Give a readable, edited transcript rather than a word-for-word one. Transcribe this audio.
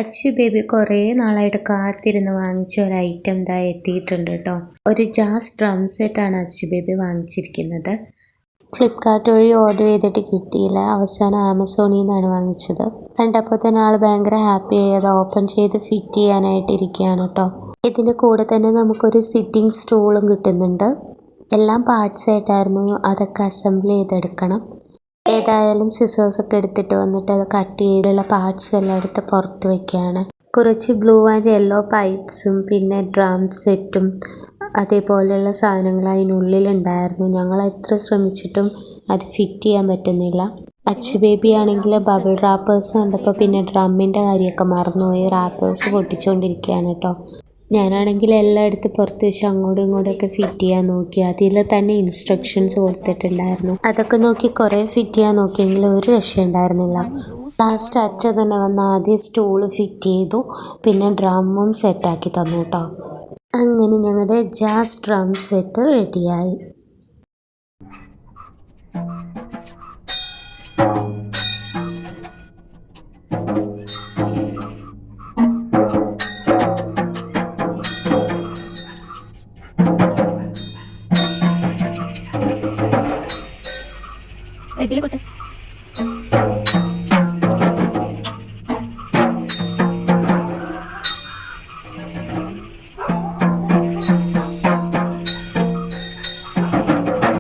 Achu baby കുറേ നാളായിട്ട് കാത്തിരുന്ന് വാങ്ങിച്ച ഒരു ഐറ്റം ഇതാ എത്തിയിട്ടുണ്ട് കേട്ടോ. ഒരു ജാസ് ഡ്രം സെറ്റാണ് അച്ചു ബേബി വാങ്ങിച്ചിരിക്കുന്നത്. ഫ്ലിപ്കാർട്ട് വഴി ഓർഡർ ചെയ്തിട്ട് കിട്ടിയില്ല. അവസാനം ആമസോണിൽ നിന്നാണ് വാങ്ങിച്ചത്. കണ്ടപ്പോൾ തന്നെ ആൾ ഭയങ്കര ഹാപ്പി ആയി. അത് ഓപ്പൺ ചെയ്ത് ഫിറ്റ് ചെയ്യാനായിട്ട് ഇരിക്കുകയാണ് കേട്ടോ. ഇതിൻ്റെ കൂടെ തന്നെ നമുക്കൊരു സിറ്റിംഗ് സ്റ്റൂളും കിട്ടുന്നുണ്ട്. എല്ലാം പാർട്സ് ആയിട്ടായിരുന്നു. അതൊക്കെ അസംബിൾ ചെയ്തെടുക്കണം. ഏതായാലും സിസേഴ്സൊക്കെ എടുത്തിട്ട് വന്നിട്ട് അത് കട്ട് ചെയ്തുള്ള പാർട്സ് എല്ലാം എടുത്ത് പുറത്ത് വയ്ക്കുകയാണ്. കുറച്ച് ബ്ലൂ ആൻഡ് യെല്ലോ പൈപ്സും പിന്നെ ഡ്രം സെറ്റും അതേപോലെയുള്ള സാധനങ്ങൾ അതിനുള്ളിലുണ്ടായിരുന്നു. ഞങ്ങൾ എത്ര ശ്രമിച്ചിട്ടും അത് ഫിറ്റ് ചെയ്യാൻ പറ്റുന്നില്ല. അച്ചു ബേബി ആണെങ്കിൽ ബബിൾ റാപ്പേഴ്സ് കണ്ടപ്പോൾ പിന്നെ ഡ്രമ്മിൻ്റെ കാര്യമൊക്കെ മറന്നുപോയി. റാപ്പേഴ്സ് പൊട്ടിച്ചുകൊണ്ടിരിക്കുകയാണ് കേട്ടോ. ഞാനാണെങ്കിൽ എല്ലാം എടുത്ത് പുറത്ത് വെച്ച് അങ്ങോട്ടും ഇങ്ങോട്ടുമൊക്കെ ഫിറ്റ് ചെയ്യാൻ നോക്കി. അതിൽ തന്നെ ഇൻസ്ട്രക്ഷൻസ് കൊടുത്തിട്ടുണ്ടായിരുന്നു. അതൊക്കെ നോക്കി കുറേ ഫിറ്റ് ചെയ്യാൻ നോക്കിയെങ്കിലും ഒരു രക്ഷയുണ്ടായിരുന്നില്ല. ലാസ്റ്റ് അച്ഛൻ തന്നെ വന്ന് ആദ്യം സ്റ്റൂള് ഫിറ്റ് ചെയ്തു, പിന്നെ ഡ്രമ്മും സെറ്റാക്കി തന്നു കേട്ടോ. അങ്ങനെ ഞങ്ങളുടെ ജാസ് ഡ്രം സെറ്റ് റെഡിയായി.